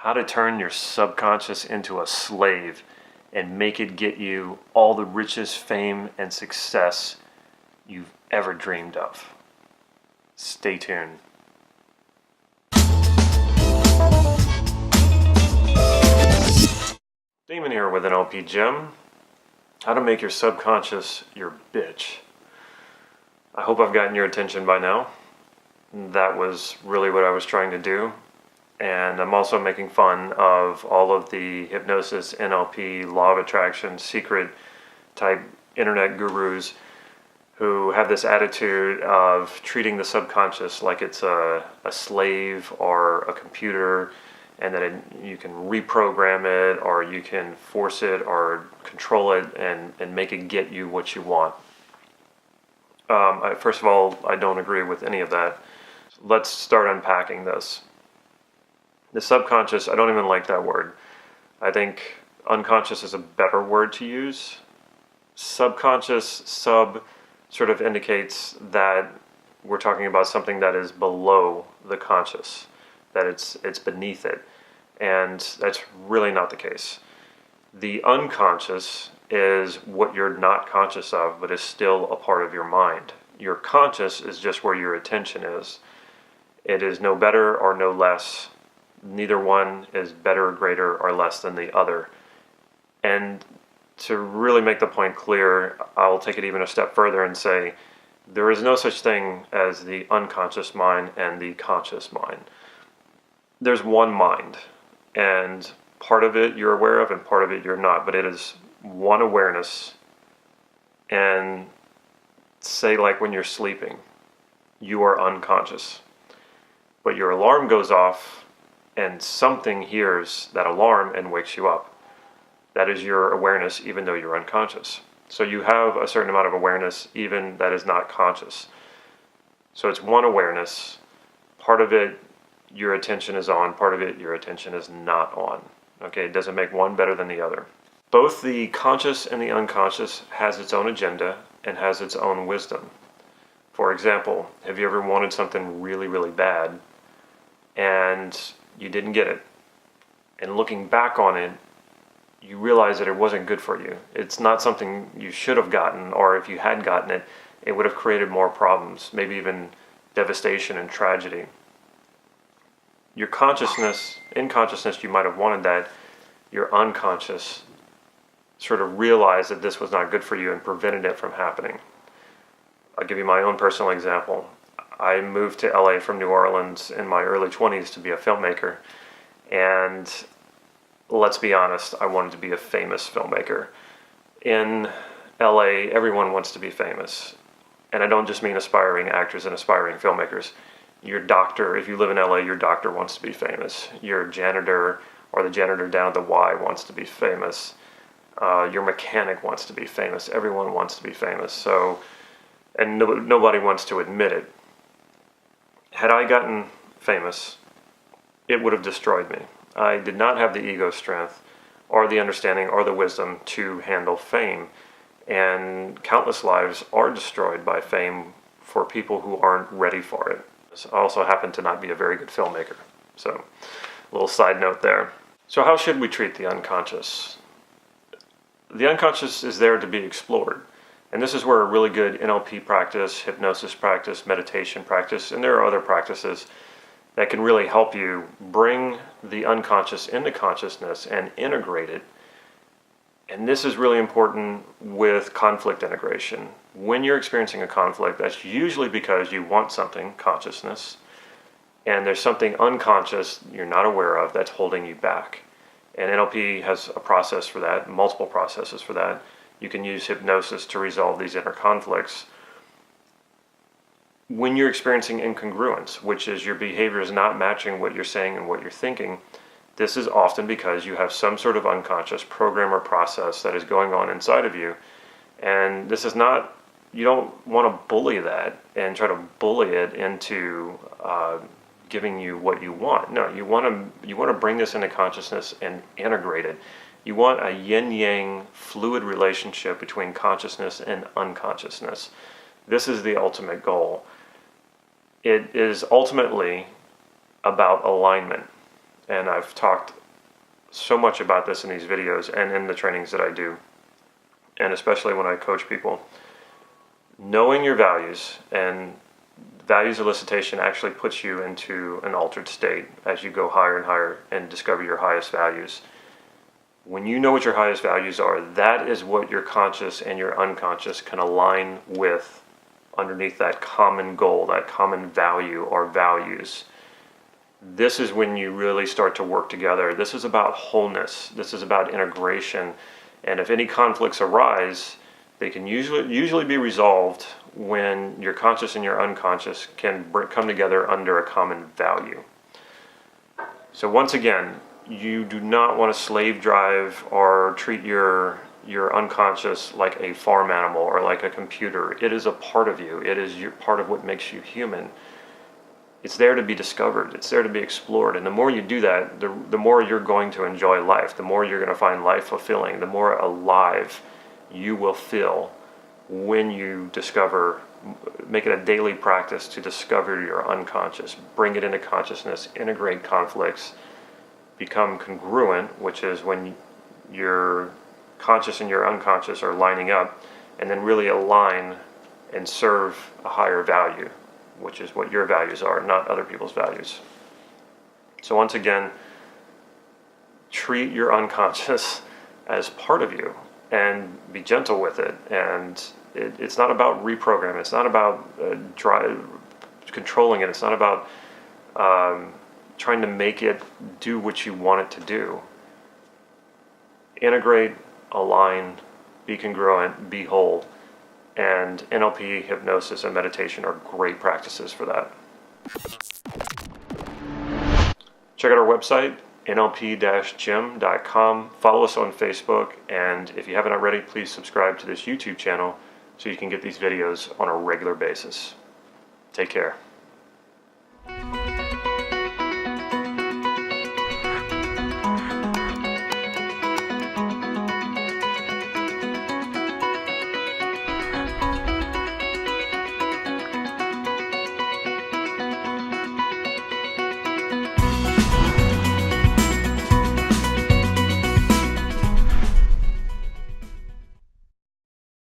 How to turn your subconscious into a slave and make it get you all the riches, fame, and success you've ever dreamed of. Stay tuned. Damon here with an LP Gem. How to make your subconscious your bitch. I hope I've gotten your attention by now. That was really what I was trying to do. And I'm also making fun of all of the hypnosis, NLP, law of attraction, secret type internet gurus who have this attitude of treating the subconscious like it's a slave or a computer, and that you can reprogram it or you can force it or control it and make it get you what you want. First of all, I don't agree with any of that. Let's start unpacking this. The subconscious, I don't even like that word. I think unconscious is a better word to use. Subconscious, sort of indicates that we're talking about something that is below the conscious, that it's beneath it. And that's really not the case. The unconscious is what you're not conscious of, but is still a part of your mind. Your conscious is just where your attention is. It is no better or no less. Neither one is better, greater, or less than the other. And to really make the point clear, I'll take it even a step further and say there is no such thing as the unconscious mind and the conscious mind. There's one mind, and part of it you're aware of and part of it you're not, but it is one awareness. And say, like when you're sleeping, you are unconscious, but your alarm goes off and something hears that alarm and wakes you up. That is your awareness, even though you're unconscious. So you have a certain amount of awareness, even that is not conscious. So it's one awareness. Part of it, your attention is on. Part of it, your attention is not on. Okay, it doesn't make one better than the other. Both the conscious and the unconscious has its own agenda and has its own wisdom. For example, have you ever wanted something really, really bad and you didn't get it? And looking back on it, you realize that it wasn't good for you. It's not something you should have gotten, or if you had gotten it, it would have created more problems, maybe even devastation and tragedy. Your consciousness, in consciousness, you might have wanted that. Your unconscious sort of realized that this was not good for you and prevented it from happening. I'll give you my own personal example. I moved to LA from New Orleans in my early 20s to be a filmmaker, and let's be honest, I wanted to be a famous filmmaker. In LA, everyone wants to be famous, and I don't just mean aspiring actors and aspiring filmmakers. Your doctor, if you live in LA, your doctor wants to be famous. Your janitor or the janitor down at the Y wants to be famous. Your mechanic wants to be famous. Everyone wants to be famous. So, and nobody wants to admit it. Had I gotten famous, it would have destroyed me. I did not have the ego strength or the understanding or the wisdom to handle fame. And countless lives are destroyed by fame for people who aren't ready for it. I also happen to not be a very good filmmaker. So, a little side note there. So how should we treat the unconscious? The unconscious is there to be explored. And this is where a really good NLP practice, hypnosis practice, meditation practice, and there are other practices that can really help you bring the unconscious into consciousness and integrate it. And this is really important with conflict integration. When you're experiencing a conflict, that's usually because you want something, consciousness, and there's something unconscious you're not aware of that's holding you back. And NLP has a process for that, multiple processes for that. You can use hypnosis to resolve these inner conflicts. When you're experiencing incongruence, which is your behavior is not matching what you're saying and what you're thinking, this is often because you have some sort of unconscious program or process that is going on inside of you. And this is not, you don't want to bully that and try to bully it into giving you what you want. No, you want to bring this into consciousness and integrate it. You want a yin-yang fluid relationship between consciousness and unconsciousness. This is the ultimate goal. It is ultimately about alignment. and I've talked so much about this in these videos and in the trainings that I do, and especially when I coach people. Knowing your values, and values elicitation actually puts you into an altered state as you go higher and higher and discover your highest values. When you know what your highest values are, that is what your conscious and your unconscious can align with underneath that common goal, that common value or values. This is when you really start to work together. This is about wholeness. This is about integration. And if any conflicts arise, they can usually be resolved when your conscious and your unconscious can come together under a common value. So once again, you do not want to slave drive or treat your unconscious like a farm animal or like a computer. It is a part of you. It is part of what makes you human. It's there to be discovered. It's there to be explored. And the more you do that, the more you're going to enjoy life. The more you're going to find life fulfilling. The more alive you will feel when you discover, make it a daily practice to discover your unconscious. Bring it into consciousness. Integrate conflicts. Become congruent, which is when your conscious and your unconscious are lining up, and then really align and serve a higher value, which is what your values are, not other people's values. So once again, treat your unconscious as part of you and be gentle with it. And it's not about reprogramming. It's not about controlling it. It's not about trying to make it do what you want it to do. Integrate, align, be congruent, be whole. And NLP, hypnosis, and meditation are great practices for that. Check out our website, nlp-gym.com. Follow us on Facebook. And if you haven't already, please subscribe to this YouTube channel so you can get these videos on a regular basis. Take care.